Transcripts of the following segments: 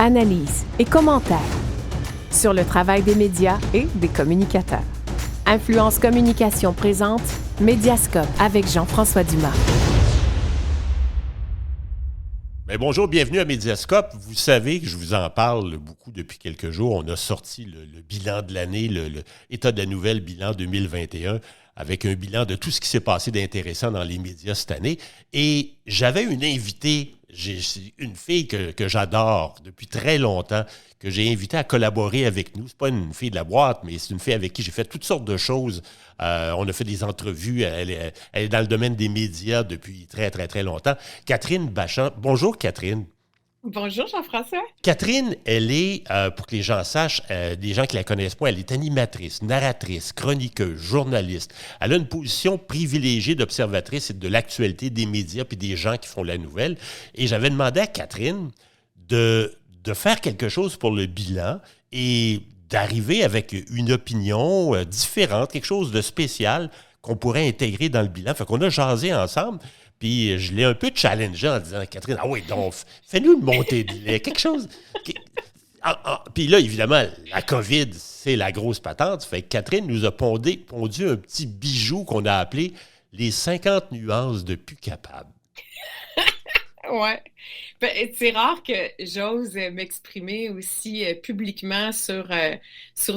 analyses et commentaires sur le travail des médias et des communicateurs. Influence Communication présente Médiascope avec Jean-François Dumas. Bien, bonjour, bienvenue à Médiascope. Vous savez que je vous en parle beaucoup depuis quelques jours. On a sorti le bilan de l'année, le état de la nouvelle bilan 2021, avec un bilan de tout ce qui s'est passé d'intéressant dans les médias cette année. Et j'avais une invitée, une fille que j'adore depuis très longtemps, que j'ai invitée à collaborer avec nous. C'est pas une fille de la boîte, mais c'est une fille avec qui j'ai fait toutes sortes de choses. On a fait des entrevues. Elle est dans le domaine des médias depuis très, très, très longtemps. Catherine Bachand. Bonjour, Catherine. Bonjour, Jean-François. Catherine, elle est, pour que les gens sachent, des gens qui la connaissent pas, elle est animatrice, narratrice, chroniqueuse, journaliste. Elle a une position privilégiée d'observatrice de l'actualité des médias puis des gens qui font la nouvelle. Et j'avais demandé à Catherine de faire quelque chose pour le bilan et d'arriver avec une opinion différente, quelque chose de spécial qu'on pourrait intégrer dans le bilan. Fait qu'on a jasé ensemble. Puis je l'ai un peu challengé en disant, Catherine, ah oui, donc, fais-nous une montée de lait, quelque chose. Puis là, évidemment, la COVID, c'est la grosse patente. Fait que Catherine nous a pondu un petit bijou qu'on a appelé les 50 nuances de plus capable. Ouais. Ben, c'est rare que j'ose m'exprimer aussi publiquement sur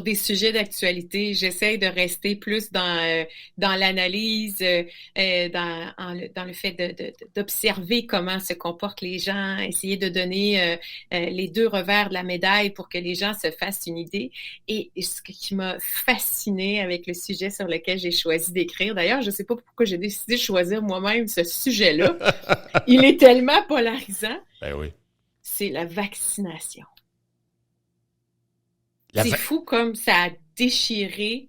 des sujets d'actualité. J'essaie de rester plus dans l'analyse, dans le fait d'observer comment se comportent les gens, essayer de donner les deux revers de la médaille pour que les gens se fassent une idée. Et ce qui m'a fascinée avec le sujet sur lequel j'ai choisi d'écrire, d'ailleurs, je ne sais pas pourquoi j'ai décidé de choisir moi-même ce sujet-là. Il est tellement polarisant. Ben oui. C'est la vaccination. C'est fou comme ça a déchiré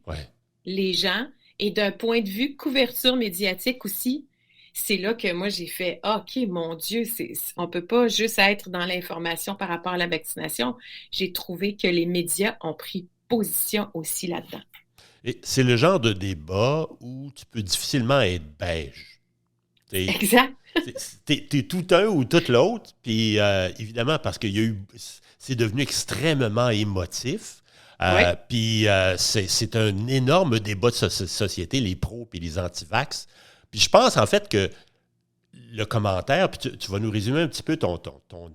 les gens. Et d'un point de vue couverture médiatique aussi, c'est là que moi j'ai fait « OK, mon Dieu, on ne peut pas juste être dans l'information par rapport à la vaccination. » J'ai trouvé que les médias ont pris position aussi là-dedans. Et c'est le genre de débat où tu peux difficilement être beige. Exact. T'es tout un ou tout l'autre, puis évidemment, parce qu'il y a eu, c'est devenu extrêmement émotif, puis c'est un énorme débat de société, les pros et les anti-vax. Puis je pense en fait que le commentaire, puis tu vas nous résumer un petit peu ton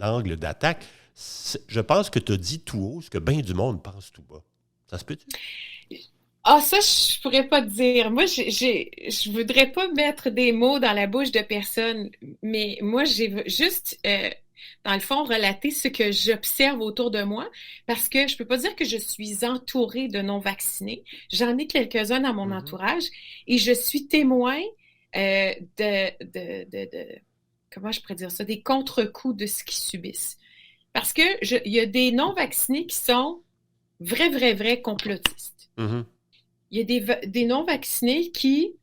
angle d'attaque, je pense que tu as dit tout haut ce que bien du monde pense tout bas. Ça se peut-tu? Ah, ça, je pourrais pas te dire. Moi, je voudrais pas mettre des mots dans la bouche de personne, mais moi, j'ai juste, dans le fond, relater ce que j'observe autour de moi, parce que je peux pas dire que je suis entourée de non-vaccinés. J'en ai quelques-uns dans mon entourage, et je suis témoin comment je pourrais dire ça, des contre-coups de ce qu'ils subissent. Parce que il y a des non-vaccinés qui sont vrais complotistes. Mm-hmm. Il y a des non-vaccinés qui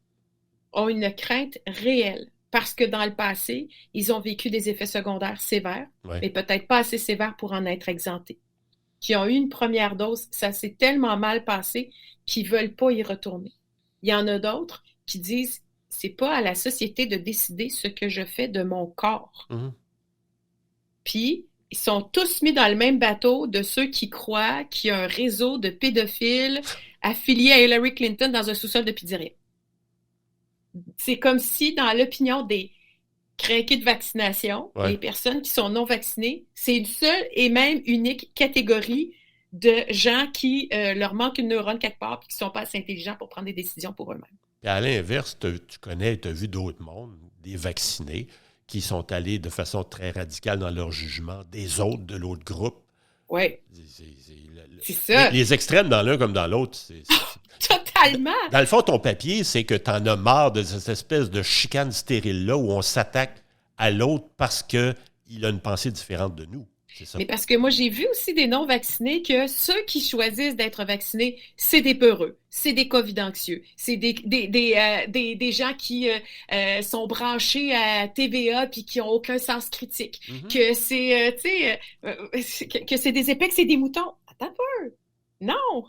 ont une crainte réelle parce que dans le passé, ils ont vécu des effets secondaires sévères, mais peut-être pas assez sévères pour en être exemptés. Qui ont eu une première dose, ça s'est tellement mal passé qu'ils veulent pas y retourner. Il y en a d'autres qui disent, c'est pas à la société de décider ce que je fais de mon corps. Mm-hmm. Puis, ils sont tous mis dans le même bateau de ceux qui croient qu'il y a un réseau de pédophiles affiliés à Hillary Clinton dans un sous-sol de pizzeria. C'est comme si, dans l'opinion des crinqués de vaccination, les personnes qui sont non vaccinées, c'est une seule et même unique catégorie de gens qui leur manque une neurone quelque part et qui ne sont pas assez intelligents pour prendre des décisions pour eux-mêmes. Et à l'inverse, tu as vu d'autres mondes, des vaccinés, qui sont allés de façon très radicale dans leur jugement des autres de l'autre groupe. Oui. C'est ça. Les extrêmes dans l'un comme dans l'autre, Totalement. Dans le fond, ton papier, c'est que tu en as marre de cette espèce de chicane stérile-là où on s'attaque à l'autre parce qu'il a une pensée différente de nous. C'est ça. Mais parce que moi, j'ai vu aussi des non-vaccinés que ceux qui choisissent d'être vaccinés, c'est des peureux, c'est des COVID anxieux, c'est des gens qui sont branchés à TVA puis qui n'ont aucun sens critique, que c'est, que c'est des épais, que c'est des moutons. Attends un peu. Non!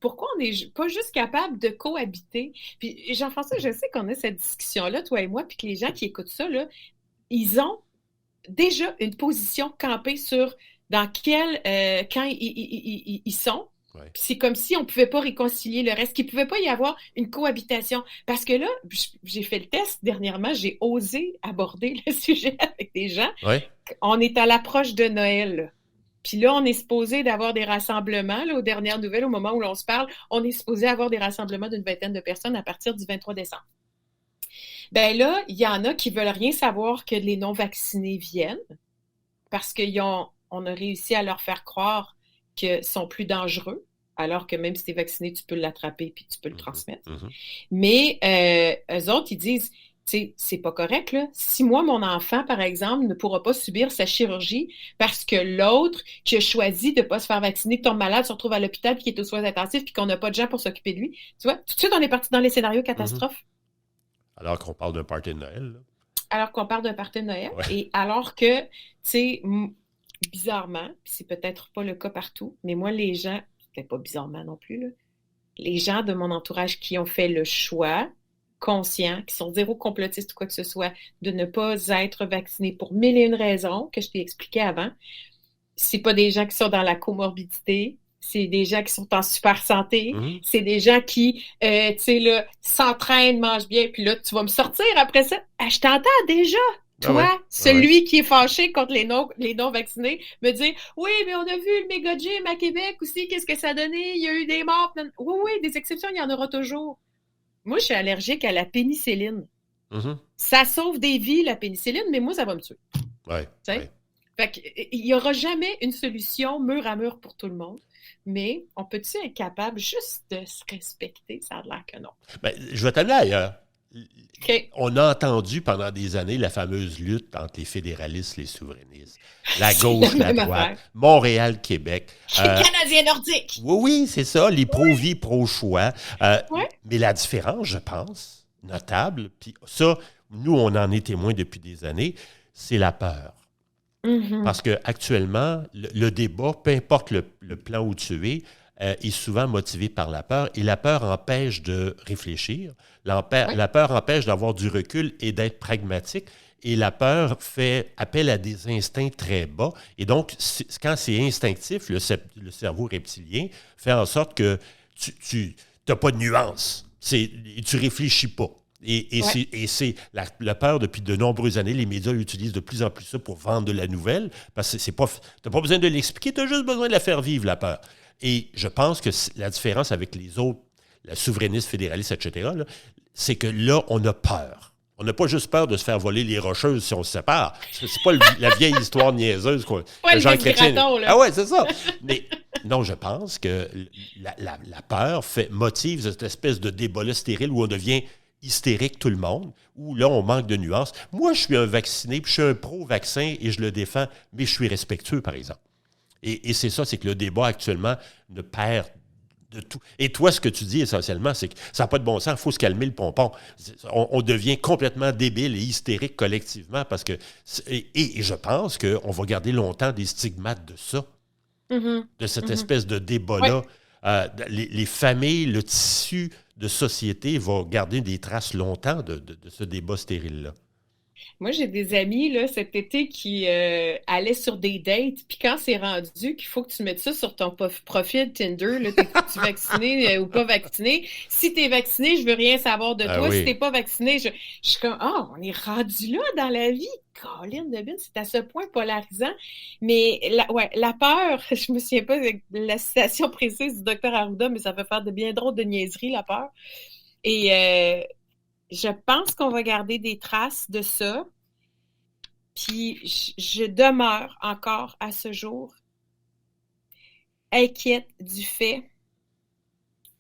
Pourquoi on n'est pas juste capable de cohabiter? Puis Jean-François, je sais qu'on a cette discussion-là, toi et moi, puis que les gens qui écoutent ça, là, ils ont déjà une position campée sur dans quel camp ils sont. Ouais. C'est comme si on ne pouvait pas réconcilier le reste, qu'il ne pouvait pas y avoir une cohabitation. Parce que là, j'ai fait le test dernièrement, j'ai osé aborder le sujet avec des gens. Ouais. On est à l'approche de Noël, là. Puis là, on est supposé d'avoir des rassemblements. Là, aux dernières nouvelles, au moment où l'on se parle, on est supposé avoir des rassemblements d'une 20aine de personnes à partir du 23 décembre. Ben là, il y en a qui veulent rien savoir que les non-vaccinés viennent parce qu'on a réussi à leur faire croire qu'ils sont plus dangereux, alors que même si tu es vacciné, tu peux l'attraper puis tu peux le transmettre. Mais eux autres, ils disent, tu sais, c'est pas correct, là. Si moi, mon enfant, par exemple, ne pourra pas subir sa chirurgie parce que l'autre qui a choisi de ne pas se faire vacciner, qui tombe malade, se retrouve à l'hôpital puis qui est aux soins intensifs puis qu'on n'a pas de gens pour s'occuper de lui, tu vois, tout de suite, on est parti dans les scénarios catastrophes. Alors qu'on parle d'un party de Noël, là. Alors qu'on parle d'un party de Noël, ouais. Et alors que, tu sais, bizarrement, puis c'est peut-être pas le cas partout, mais moi, les gens, peut-être pas bizarrement non plus, là, les gens de mon entourage qui ont fait le choix conscient, qui sont zéro complotistes ou quoi que ce soit, de ne pas être vaccinés pour mille et une raisons que je t'ai expliquées avant, c'est pas des gens qui sont dans la comorbidité, c'est des gens qui sont en super santé, c'est des gens qui, tu sais, là, s'entraînent, mangent bien, puis là, tu vas me sortir après ça. Ah, je t'entends déjà! Toi, celui qui est fâché contre les non-vaccinés, me dire « Oui, mais on a vu le méga gym à Québec aussi, qu'est-ce que ça a donné? Il y a eu des morts. » Oui, des exceptions, il y en aura toujours. Moi, je suis allergique à la pénicilline. Ça sauve des vies, la pénicilline, mais moi, ça va me tuer. Ouais. Fait qu'il n'y aura jamais une solution mur à mur pour tout le monde. Mais on peut-tu être capable juste de se respecter? Ça a l'air que non. Ben, je vais t'amener ailleurs. Okay. On a entendu pendant des années la fameuse lutte entre les fédéralistes et les souverainistes. La gauche, la droite, Montréal, Québec. Canadien nordique. Oui, c'est ça, les pro-vie, pro-choix. Mais la différence, je pense, notable, puis ça, nous, on en est témoins depuis des années, c'est la peur. Parce qu'actuellement, le débat, peu importe le plan où tu es, est souvent motivé par la peur. Et la peur empêche de réfléchir. La peur empêche d'avoir du recul et d'être pragmatique. Et la peur fait appel à des instincts très bas. Et donc, quand c'est instinctif, le cerveau reptilien fait en sorte que tu n'as pas de nuance. Tu réfléchis pas. Et c'est la peur depuis de nombreuses années. Les médias utilisent de plus en plus ça pour vendre de la nouvelle. Parce que tu n'as pas besoin de l'expliquer, tu as juste besoin de la faire vivre, la peur. Et je pense que la différence avec les autres, la souverainiste, fédéraliste, etc., là, c'est que là, on a peur. On n'a pas juste peur de se faire voler les rocheuses si on se sépare. C'est pas la vieille histoire niaiseuse que Jean Chrétien... Ah ouais, c'est ça. Mais non, je pense que la peur motive cette espèce de débat-là stérile où on devient hystérique tout le monde, où là, on manque de nuances. Moi, je suis un vacciné, puis je suis un pro-vaccin et je le défends, mais je suis respectueux, par exemple. Et c'est ça, c'est que le débat actuellement ne perd de tout. Et toi, ce que tu dis essentiellement, c'est que ça n'a pas de bon sens, il faut se calmer le pompon. On devient complètement débile et hystérique collectivement parce que... Et je pense qu'on va garder longtemps des stigmates de ça, de cette espèce de débat-là. Les familles, le tissu de société va garder des traces longtemps de ce débat stérile-là. Moi, j'ai des amis là, cet été qui allaient sur des dates, puis quand c'est rendu qu'il faut que tu mettes ça sur ton profil Tinder, là, t'es-tu vacciné ou pas vacciné? Si t'es vacciné, je veux rien savoir de toi. Oui. Si t'es pas vacciné, je suis comme, on est rendu là dans la vie. Colin Devine, c'est à ce point polarisant. Mais la peur, je me souviens pas de la citation précise du docteur Arruda, mais ça peut faire de bien drôles de niaiseries, la peur. Et je pense qu'on va garder des traces de ça. Puis je demeure encore à ce jour inquiète du fait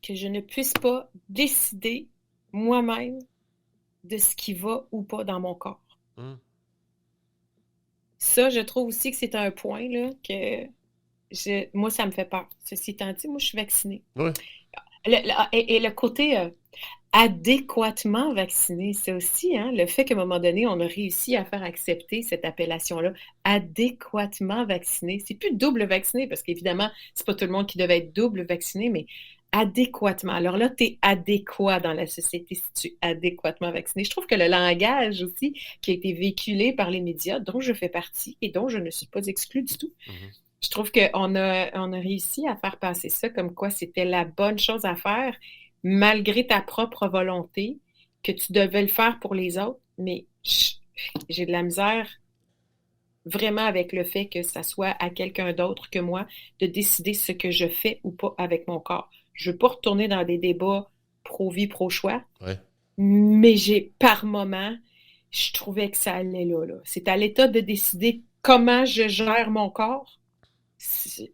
que je ne puisse pas décider moi-même de ce qui va ou pas dans mon corps. Ça, je trouve aussi que c'est un point là, que moi, ça me fait peur. Ceci étant dit, moi, je suis vaccinée. Oui. Et le côté adéquatement vacciné, c'est aussi le fait qu'à un moment donné, on a réussi à faire accepter cette appellation-là, adéquatement vacciné. C'est plus double vacciné, parce qu'évidemment, c'est pas tout le monde qui devait être double vacciné, mais adéquatement. Alors là, tu es adéquat dans la société si tu es adéquatement vacciné. Je trouve que le langage aussi qui a été véhiculé par les médias, dont je fais partie et dont je ne suis pas exclue du tout, Je trouve qu'on a réussi à faire passer ça comme quoi c'était la bonne chose à faire, malgré ta propre volonté, que tu devais le faire pour les autres. Mais j'ai de la misère vraiment avec le fait que ça soit à quelqu'un d'autre que moi de décider ce que je fais ou pas avec mon corps. Je veux pas retourner dans des débats pro-vie, pro-choix, Ouais. mais par moment, je trouvais que ça allait là. C'est à l'État de décider comment je gère mon corps.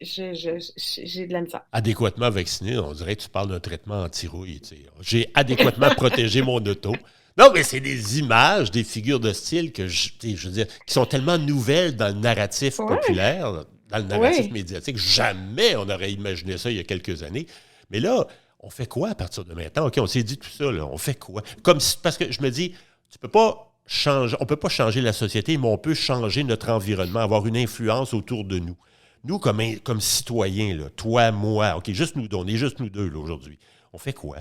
J'ai de la misère. Adéquatement vacciné, on dirait que tu parles d'un traitement anti-rouille. Tu sais. J'ai adéquatement protégé mon auto. Non, mais c'est des images, des figures de style que je veux dire, qui sont tellement nouvelles dans le narratif populaire, dans le narratif médiatique. Jamais on aurait imaginé ça il y a quelques années. Mais là, on fait quoi à partir de maintenant? OK, on s'est dit tout ça, là. On fait quoi? Parce que je me dis, on ne peut pas changer la société, mais on peut changer notre environnement, avoir une influence autour de nous. Nous, comme citoyens, là, toi, moi, OK, on est juste nous deux là, aujourd'hui. On fait quoi?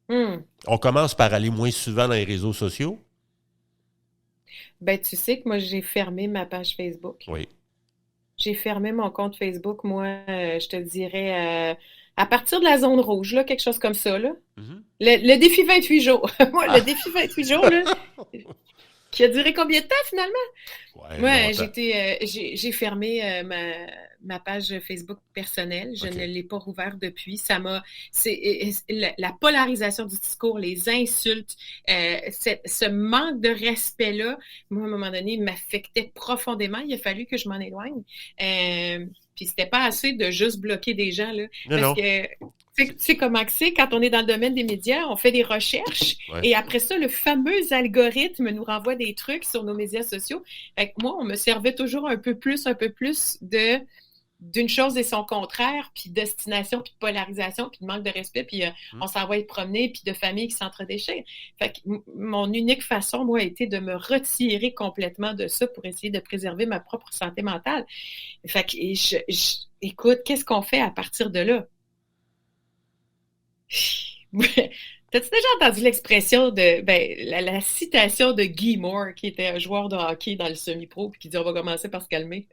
On commence par aller moins souvent dans les réseaux sociaux? Ben, tu sais que moi, j'ai fermé ma page Facebook. Oui. J'ai fermé mon compte Facebook, moi, je te dirais, à partir de la zone rouge, là, quelque chose comme ça, là. Mm-hmm. Le défi 28 jours. Moi, le défi 28 jours, là, qui a duré combien de temps, finalement? Ouais, j'ai fermé ma page Facebook personnelle. Je ne l'ai pas rouvert depuis. La polarisation du discours, les insultes, ce manque de respect-là, moi, à un moment donné, m'affectait profondément. Il a fallu que je m'en éloigne. Puis c'était pas assez de juste bloquer des gens, là. Parce que tu sais comment c'est, quand on est dans le domaine des médias, on fait des recherches et après ça, le fameux algorithme nous renvoie des trucs sur nos médias sociaux. Fait que moi, on me servait toujours un peu plus d'une chose et son contraire, puis d'obstination, puis de polarisation, puis de manque de respect, puis on s'envoie promener, puis de familles qui s'entre-déchirent. Fait que mon unique façon, moi, a été de me retirer complètement de ça pour essayer de préserver ma propre santé mentale. Fait que, écoute, qu'est-ce qu'on fait à partir de là? T'as-tu déjà entendu l'expression la citation de Guy Moore, qui était un joueur de hockey dans le semi-pro, puis qui dit « On va commencer par se calmer ».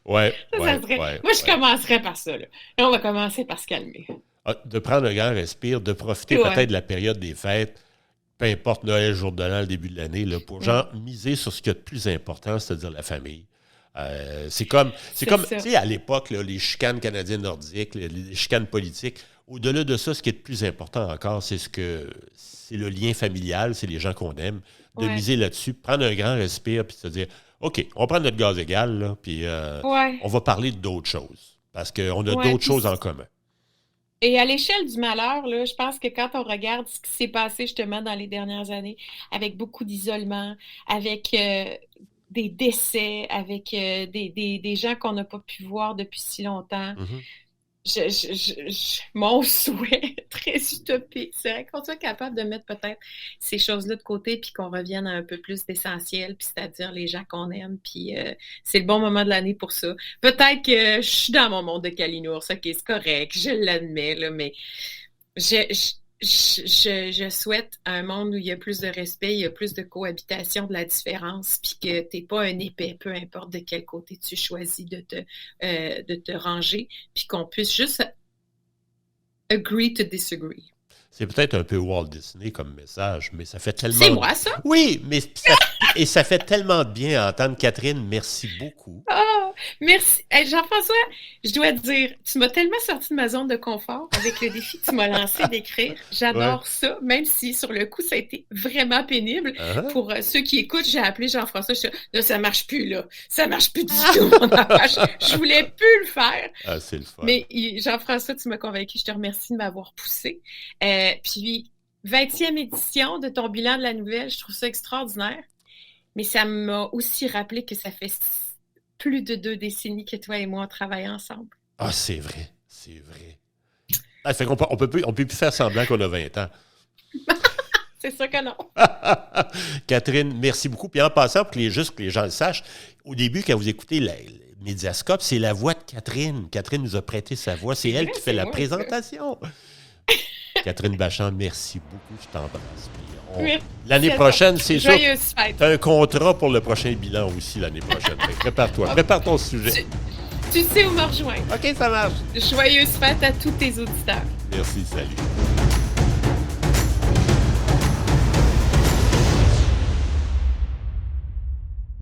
Moi, je commencerais par ça, là. Et on va commencer par se calmer. De prendre un grand respire, de profiter peut-être de la période des fêtes, peu importe Noël, jour de l'an, le début de l'année, là, pour miser sur ce qu'il y a de plus important, c'est-à-dire la famille. C'est comme tu sais, à l'époque, là, les chicanes canadiennes nordiques, les chicanes politiques, au-delà de ça, ce qui est de plus important encore, c'est le lien familial, c'est les gens qu'on aime, de miser là-dessus, prendre un grand respire, puis se dire, OK, on prend notre gaz égal, là, puis on va parler d'autres choses, parce qu'on a d'autres choses en commun. Et à l'échelle du malheur, là, je pense que quand on regarde ce qui s'est passé justement dans les dernières années, avec beaucoup d'isolement, avec des décès, avec des gens qu'on n'a pas pu voir depuis si longtemps, mon souhait très utopique serait qu'on soit capable de mettre peut-être ces choses-là de côté puis qu'on revienne à un peu plus d'essentiel, puis c'est-à-dire les gens qu'on aime, puis c'est le bon moment de l'année pour ça. Peut-être que je suis dans mon monde de Kalinours, ok, c'est correct, je l'admets, là, mais je souhaite un monde où il y a plus de respect, il y a plus de cohabitation de la différence, puis que t'es pas un épais, peu importe de quel côté tu choisis de te ranger, puis qu'on puisse juste agree to disagree. C'est peut-être un peu Walt Disney comme message, mais ça fait tellement... C'est moi, ça? Oui, mais ça fait tellement de bien à entendre. Catherine, merci beaucoup. Oh, merci. Hey, Jean-François, je dois te dire, tu m'as tellement sorti de ma zone de confort avec le défi que tu m'as lancé d'écrire. J'adore ça, même si sur le coup, ça a été vraiment pénible. Pour ceux qui écoutent, j'ai appelé Jean-François, je dis, là, ça marche plus, là. Ça marche plus du tout, mon affaire. Je voulais plus le faire. Ah, c'est le fun. Mais Jean-François, tu m'as convaincu. Je te remercie de m'avoir poussé. Puis, 20e édition de ton bilan de la nouvelle, je trouve ça extraordinaire. Mais ça m'a aussi rappelé que ça fait plus de 2 décennies que toi et moi, on travaille ensemble. Ah, c'est vrai. C'est vrai. Ah, fait qu'on peut plus faire semblant qu'on a 20 ans. C'est sûr que non. Catherine, merci beaucoup. Puis en passant, pour que les gens le sachent, au début, quand vous écoutez Médiascope, c'est la voix de Catherine. Catherine nous a prêté sa voix. C'est elle qui fait la présentation. Catherine Bachand, merci beaucoup. Je t'embrasse. Merci L'année à prochaine, toi. c'est sûr. Joyeuse fête. Tu as un contrat pour le prochain bilan aussi l'année prochaine. Prépare-toi. Prépare ton sujet. Tu sais où me rejoindre. OK, ça marche. Joyeuse fête à tous tes auditeurs. Merci, salut.